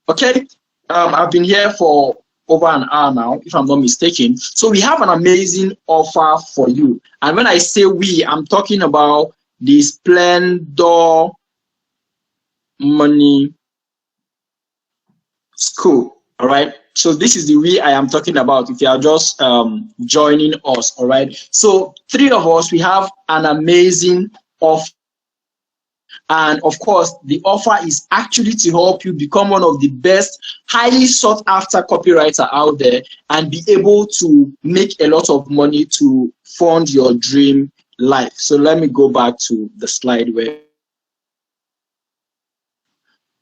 Okay. I've been here for over an hour now, if I'm not mistaken. So we have an amazing offer for you. And when I say we, I'm talking about the Splendor Money School. All right. So this is the we I am talking about if you are just joining us. All right. So 3 of us, we have an amazing offer. And of course, the offer is actually to help you become one of the best, highly sought after copywriter out there and be able to make a lot of money to fund your dream life. So let me go back to the slide where.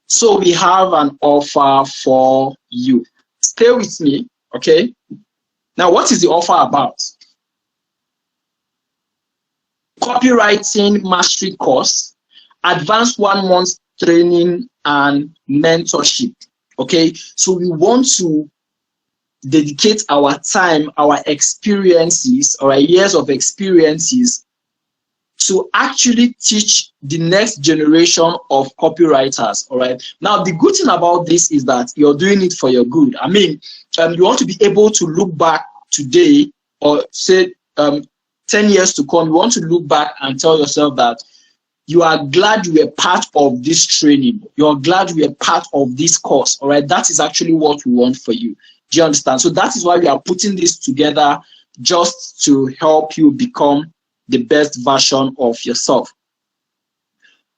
So we have an offer for you. Stay with me, okay? Now, what is the offer about? Copywriting Mastery Course, advanced 1 month training and mentorship, okay? So we want to dedicate our time, our experiences, or our years of experiences to actually teach the next generation of copywriters. All right. Now, the good thing about this is that you're doing it for your good. I mean, you want to be able to look back today, or say 10 years to come, you want to look back and tell yourself that you are glad you were part of this training. You're glad you were part of this course. All right. That is actually what we want for you. Do you understand? So that is why we are putting this together, just to help you become the best version of yourself.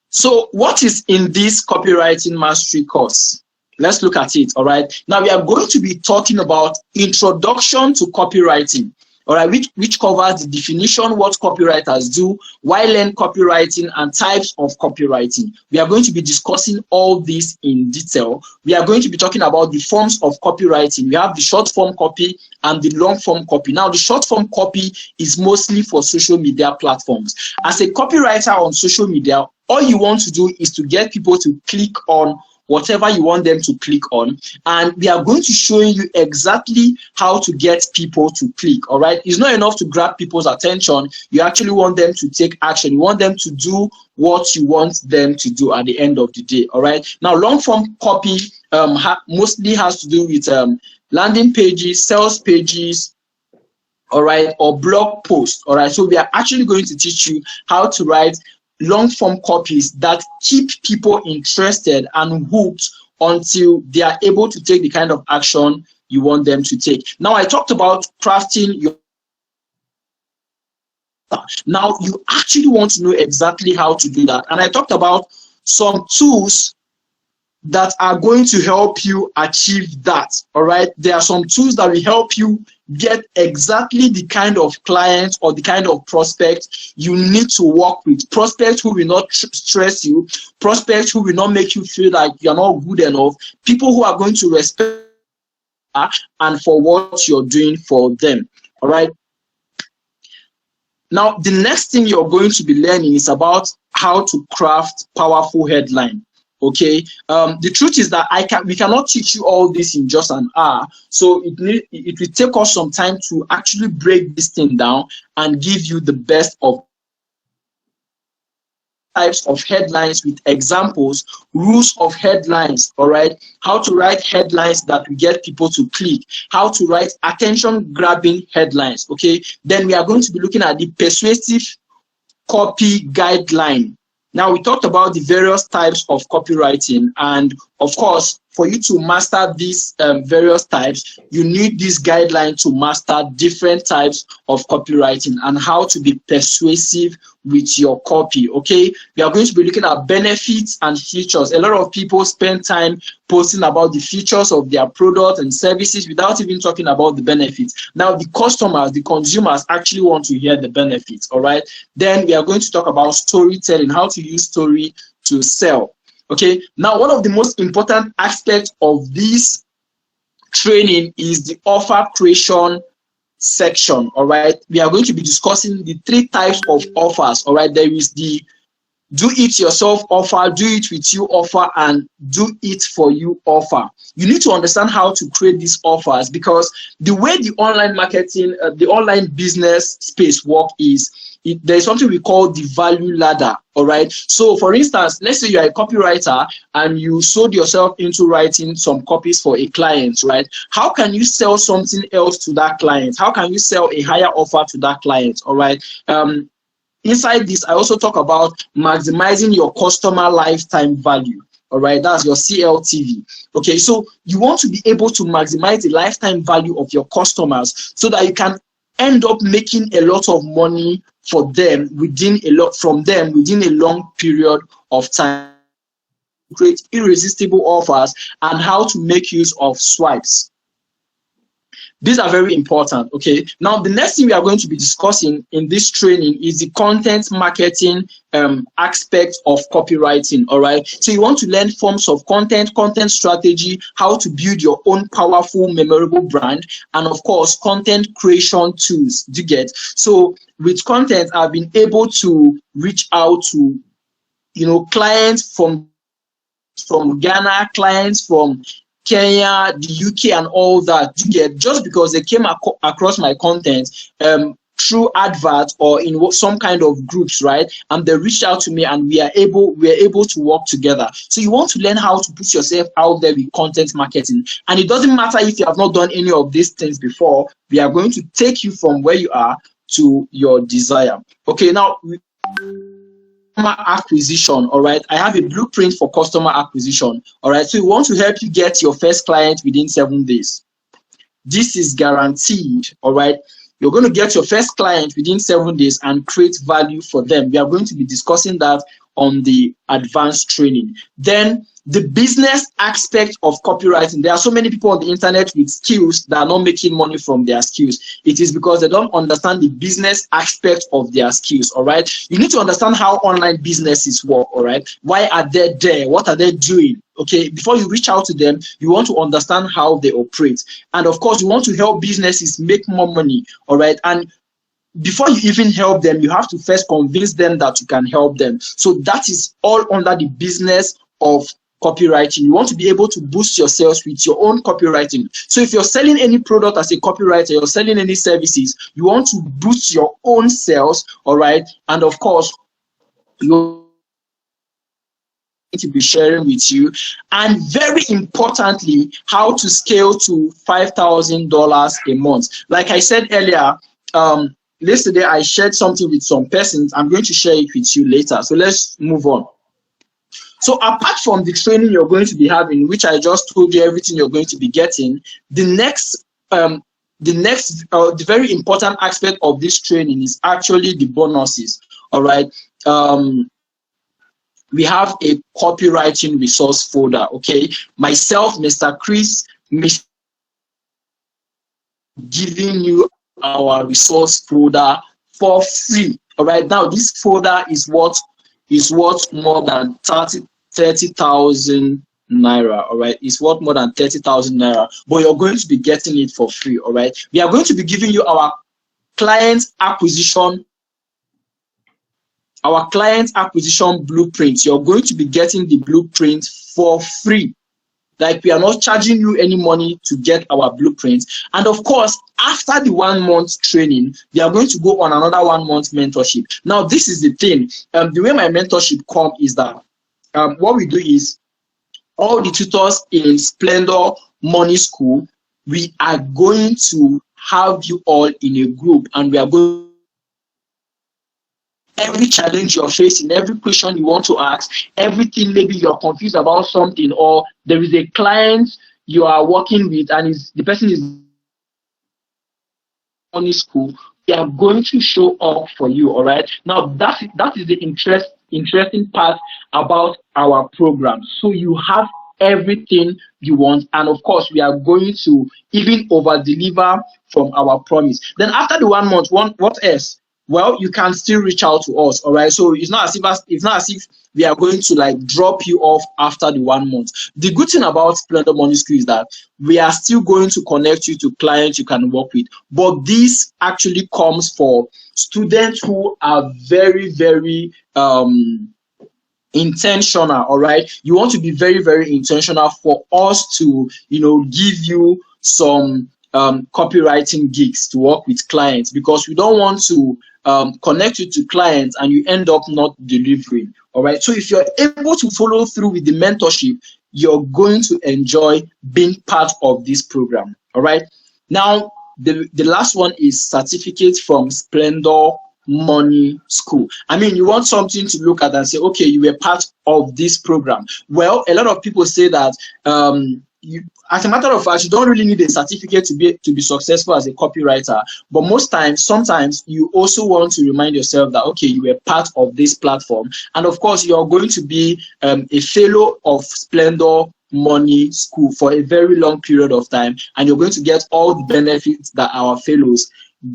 So what is in this copywriting mastery course? Let's look at it. All right. Now we are going to be talking about introduction to copywriting. All right, which covers the definition, what copywriters do, why learn copywriting, and types of copywriting. We are going to be discussing all this in detail. We are going to be talking about the forms of copywriting. We have the short form copy and the long form copy. Now, the short form copy is mostly for social media platforms. As a copywriter on social media, all you want to do is to get people to click on whatever you want them to click on, and we are going to show you exactly how to get people to click. All right, it's not enough to grab people's attention. You actually want them to take action. You want them to do what you want them to do at the end of the day. All right, now long form copy mostly has to do with landing pages, sales pages, all right, or blog posts. All right, so we are actually going to teach you how to write long form copies that keep people interested and hooked until they are able to take the kind of action you want them to take. Now, I talked about crafting your. Now, you actually want to know exactly how to do that. And I talked about some tools that are going to help you achieve that. All right, there are some tools that will help you get exactly the kind of client or the kind of prospect you need to work with. Prospects who will not stress you, prospects who will not make you feel like you're not good enough, people who are going to respect you and for what you're doing for them. All right. Now, the next thing you're going to be learning is about how to craft powerful headline. Okay, the truth is that we cannot teach you all this in just an hour. So it will take us some time to actually break this thing down and give you the best of types of headlines with examples, rules of headlines, all right, how to write headlines that will get people to click, how to write attention grabbing headlines. Okay, then we are going to be looking at the persuasive copy guideline. Now, we talked about the various types of copywriting, and of course, for you to master these various types, you need this guideline to master different types of copywriting and how to be persuasive with your copy. Okay, we are going to be looking at benefits and features. A lot of people spend time posting about the features of their product and services without even talking about the benefits. Now, the customers, the consumers actually want to hear the benefits. All right, then we are going to talk about storytelling, how to use story to sell. Okay, now one of the most important aspects of this training is the offer creation section. All right, we are going to be discussing the 3 types of offers. All right, there is the do it yourself offer, do it with you offer, and do it for you offer. You need to understand how to create these offers, because the way the online marketing, the online business space work is, there's something we call the value ladder. All right, so for instance, let's say you're a copywriter and you sold yourself into writing some copies for a client, right? How can you sell something else to that client? How can you sell a higher offer to that client? All right, inside this, I also talk about maximizing your customer lifetime value. All right, that's your CLTV. Okay, so you want to be able to maximize the lifetime value of your customers so that you can end up making a lot of money for them within a long period of time. Create irresistible offers and how to make use of swipes. These are very important. Okay, now the next thing we are going to be discussing in this training is the content marketing aspect of copywriting. All right, so you want to learn forms of content strategy, how to build your own powerful, memorable brand, and of course, content creation tools. Do you get? So with content, I've been able to reach out to, clients from Ghana, clients from Kenya, the UK, and all that. You get, just because they came across my content through adverts or in some kind of groups, right? And they reached out to me, and we are able to work together. So you want to learn how to put yourself out there with content marketing, and it doesn't matter if you have not done any of these things before. We are going to take you from where you are to your desire. Okay, now customer acquisition. All right, I have a blueprint for customer acquisition. All right, so we want to help you get your first client within 7 days. This is guaranteed. All right, you're going to get your first client within 7 days and create value for them. We are going to be discussing that on the advanced training. Then the business aspect of copywriting. There are so many people on the internet with skills that are not making money from their skills. It is because they don't understand the business aspect of their skills. All right, you need to understand how online businesses work. All right, why are they there? What are they doing? Okay, before you reach out to them, you want to understand how they operate. And of course, you want to help businesses make more money. All right, and before you even help them, you have to first convince them that you can help them. So that is all under the business of copywriting. You want to be able to boost your sales with your own copywriting. So if you're selling any product as a copywriter, you're selling any services, you want to boost your own sales. All right, and of course, you to be sharing with you, and very importantly, how to scale to $5,000 a month. Like I said earlier, yesterday I shared something with some persons. I'm going to share it with you later. So let's move on. So apart from the training you're going to be having, which I just told you everything you're going to be getting, the very important aspect of this training is actually the bonuses. All right. We have a copywriting resource folder. Okay, myself, Mr. Chris, giving you our resource folder for free. All right, now this folder is worth more than 30,000 naira. All right, it's worth more than 30,000 naira, but you're going to be getting it for free. All right, we are going to be giving you our client acquisition blueprint. You're going to be getting the blueprint for free. Like, we are not charging you any money to get our blueprint. And of course, after the 1 month training, they are going to go on another 1 month mentorship. Now, this is the thing. The way my mentorship comes is that what we do is, all the tutors in Splendor Money School, we are going to have you all in a group, and we are going every challenge you're facing, every question you want to ask, everything, maybe you're confused about something, or there is a client you are working with and the person is money school, they are going to show up for you. All right, now that is the interesting part about our program. So you have everything you want, and of course, we are going to even over deliver from our promise. Then after the 1 month, what else? Well, you can still reach out to us. All right, so it's not as if we are going to like drop you off after the 1 month. The good thing about Splendor Money School is that we are still going to connect you to clients you can work with, but this actually comes for students who are very, very intentional. All right, you want to be very, very intentional for us to give you some copywriting gigs to work with clients, because we don't want to connect you to clients and you end up not delivering. All right, so if you're able to follow through with the mentorship, you're going to enjoy being part of this program. All right, now the last one is certificate from Splendor Money School. I mean, you want something to look at and say, okay, you were part of this program. Well, a lot of people say that as a matter of fact, you don't really need a certificate to be successful as a copywriter. But sometimes you also want to remind yourself that, okay, you were part of this platform. And of course, you're going to be a fellow of Splendor Money School for a very long period of time, and you're going to get all the benefits that our fellows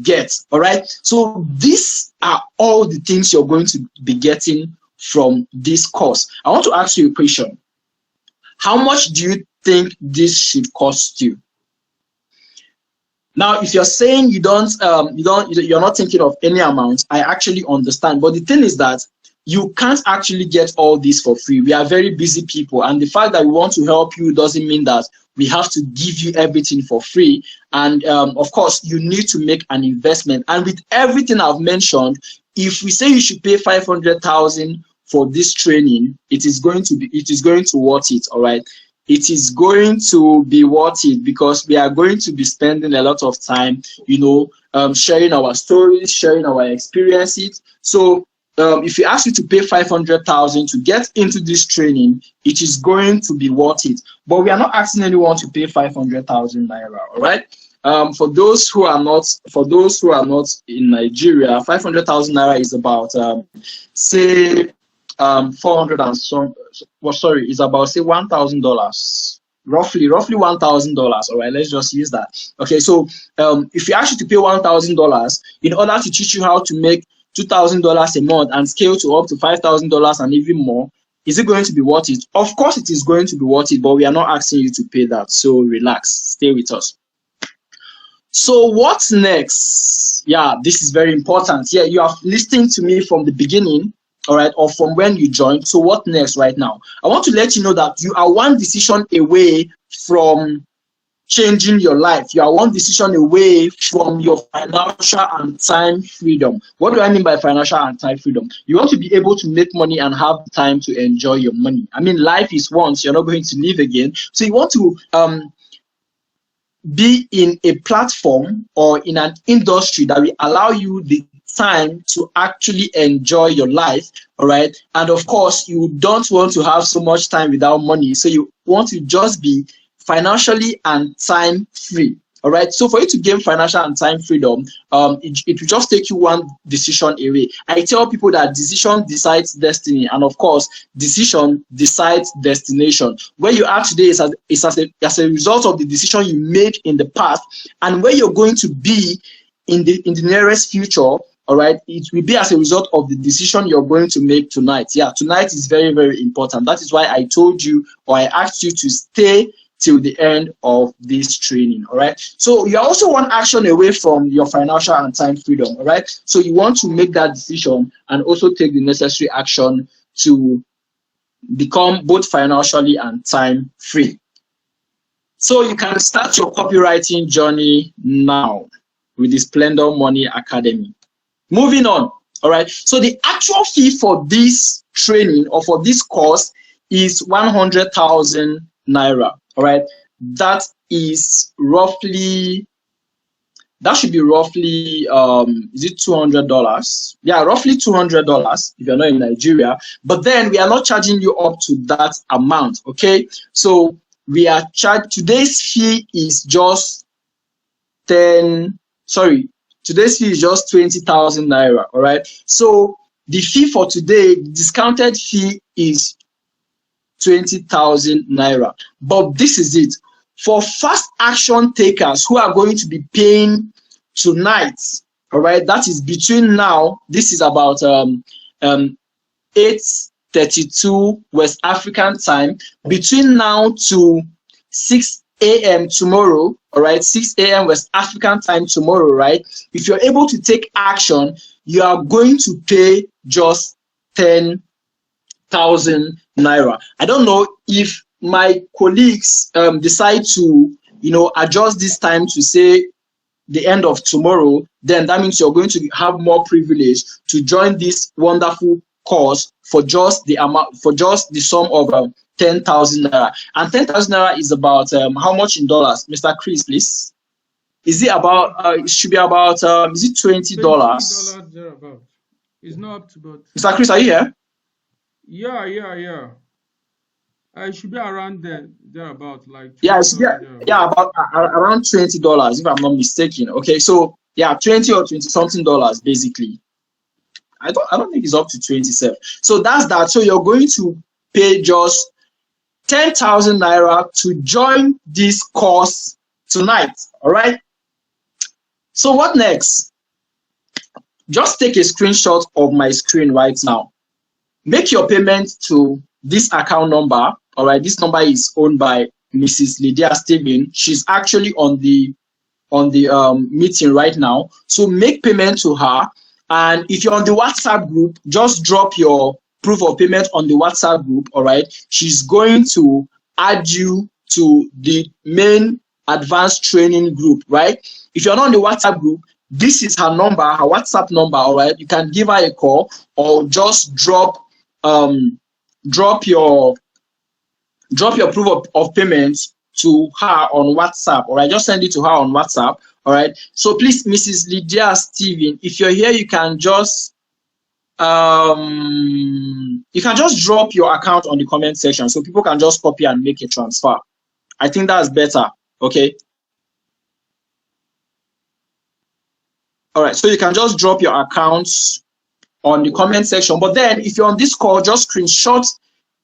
get. All right, so these are all the things you're going to be getting from this course. I want to ask you a question. How much do you think this should cost you? Now, if you're saying you're not thinking of any amount, I actually understand. But the thing is that you can't actually get all this for free. We are very busy people, and the fact that we want to help you doesn't mean that we have to give you everything for free. And of course, you need to make an investment. And with everything I've mentioned, if we say you should pay 500,000 for this training, it is going to worth it. All right, it is going to be worth it, because we are going to be spending a lot of time, sharing our stories, sharing our experiences. So if you ask you to pay 500,000 to get into this training, it is going to be worth it. But we are not asking anyone to pay 500,000 naira. All right. For those who are not in Nigeria, 500,000 naira is about say 400 and some. Well, sorry, is about say $1,000. Roughly $1,000. All right, let's just use that. Okay, so if you ask you to pay $1,000 in order to teach you how to make $2,000 a month and scale to up to $5,000 and even more, is it going to be worth it? Of course it is going to be worth it, but we are not asking you to pay that. So relax, stay with us. So what's next? Yeah, this is very important. Yeah, you are listening to me from the beginning, all right, or from when you joined. So what next right now? I want to let you know that you are one decision away from changing your life. You are one decision away from your financial and time freedom. What do I mean by financial and time freedom? You want to be able to make money and have time to enjoy your money. I mean, life is once, you're not going to live again. So you want to be in a platform or in an industry that will allow you the time to actually enjoy your life, all right? And of course, you don't want to have so much time without money. So you want to just be financially and time free. All right. So for you to gain financial and time freedom, it will just take you one decision away. I tell people that decision decides destiny, and of course, decision decides destination. Where you are today is as a result of the decision you made in the past, and where you're going to be in the nearest future. All right, it will be as a result of the decision you're going to make tonight. Yeah, tonight is very, very important. That is why I told you, or I asked you to stay till the end of this training. All right, so you're also one action away from your financial and time freedom. All right, so you want to make that decision and also take the necessary action to become both financially and time free. So you can start your copywriting journey now with the Splendor Money Academy. Moving on. All right, so the actual fee for this training or for this course is 100,000 naira. All right, that should be roughly is it $200? Yeah, roughly $200 if you're not in Nigeria. But then we are not charging you up to that amount. Okay, so we are today's fee is just today's fee is just 20,000 naira. All right, so the fee for today, the discounted fee is 20,000 naira. But this is it. For fast action takers who are going to be paying tonight, all right, that is between now, this is about 8:32 West African time, between now to 6 a.m. tomorrow, all right, 6 a.m. West African time tomorrow, right? If you're able to take action, you are going to pay just 10,000 naira. I don't know if my colleagues decide to, adjust this time to say the end of tomorrow, then that means you're going to have more privilege to join this wonderful course for just the sum of 10,000 naira. And 10,000 naira is about how much in dollars, Mr. Chris, please? Is it about? It should be about. Is it $20? $20 thereabout. It's not up to about. Mr. Chris, are you here? Yeah. I should be around thereabout, like about around $20 if I'm not mistaken. Okay, so yeah, 20 or 20 something dollars basically. I don't think it's up to 27. So that's that. So you're going to pay just 10,000 naira to join this course tonight. All right. So what next? Just take a screenshot of my screen right now. Make your payment to this account number. All right, this number is owned by Mrs. Lydia Steven. She's actually on the meeting right now. So make payment to her, And if you're on the WhatsApp group, just drop your proof of payment on the WhatsApp group. All right, she's going to add you to the main advanced training group. Right, if you're not on the WhatsApp group, this is her number, her WhatsApp number. All right, you can give her a call or just drop your proof of payment to her on WhatsApp. All right, just send it to her on WhatsApp. All right, so please, Mrs. Lydia Steven, if you're here, you can just drop your account on the comment section so people can just copy and make a transfer. I think that's better. Okay. All right, so you can just drop your accounts on the comment section. But then if you're on this call, just screenshot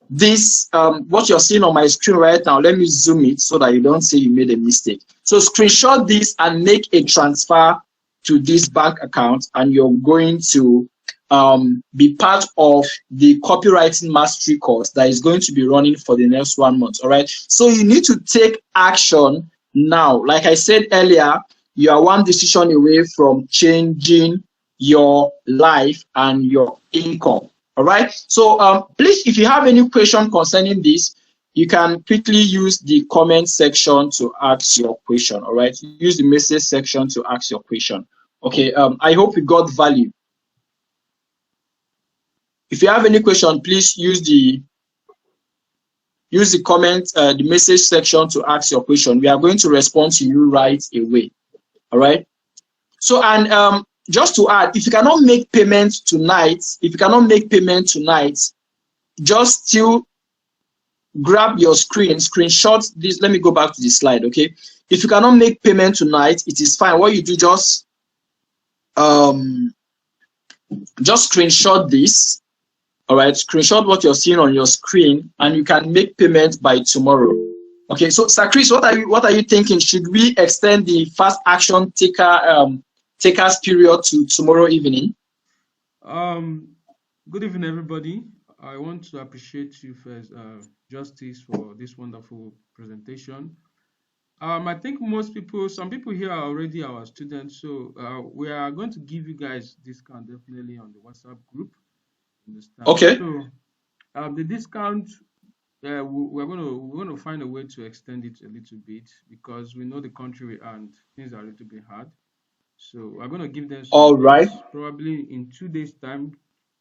this what you're seeing on my screen right now. Let me zoom it so that you don't say you made a mistake. So screenshot this and make a transfer to this bank account, and you're going to be part of the copywriting mastery course that is going to be running for the next 1 month. All right, so you need to take action now. Like I said earlier, you are one decision away from changing your life and your income. All right, so please, if you have any question concerning this, you can quickly use the comment section to ask your question. All right, use the message section to ask your question. Okay, I hope you got value. If you have any question, please use the comment, the message section to ask your question. We are going to respond to you right away. All right, so and just to add, if you cannot make payment tonight, just still grab your screenshot this. Let me go back to the slide. Okay, if you cannot make payment tonight, it is fine. What you do, just screenshot this. All right, screenshot what you're seeing on your screen, and you can make payment by tomorrow. Okay, so Sir Chris, what are you thinking? Should we extend the fast action takers period to tomorrow evening? Good evening, everybody. I want to appreciate you first, Justice, for this wonderful presentation. I think some people here are already our students, so we are going to give you guys discount definitely on the WhatsApp group. Understand? Okay. So the discount, we're going to find a way to extend it a little bit, because we know the country we are and things are a little bit hard. So we're going to give them some all right, probably in 2 days time,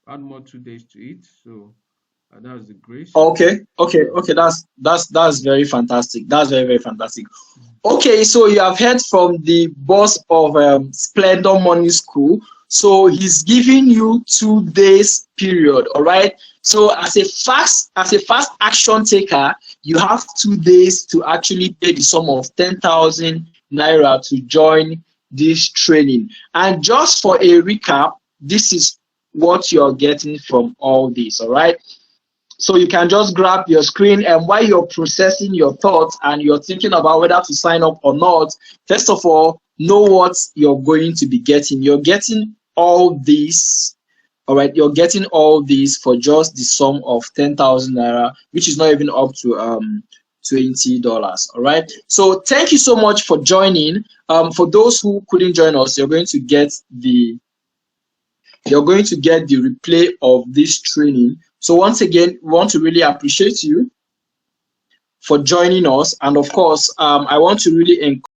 add more 2 days to it. So that's the grace. Okay, that's very fantastic. That's very fantastic. Okay, so you have heard from the boss of Splendor Money School. So he's giving you 2 days period. All right, so as a fast action taker, you have 2 days to actually pay the sum of 10,000 naira to join this training. And just for a recap, this is what you're getting from all this. All right, so you can just grab your screen, and while you're processing your thoughts and you're thinking about whether to sign up or not, first of all, know what you're going to be getting. You're getting all this. All right, you're getting all this for just the sum of 10,000 naira, which is not even up to $20. All right, so thank you so much for joining. For those who couldn't join us, you're going to get the replay of this training. So once again, we want to really appreciate you for joining us, and of course, I want to really encourage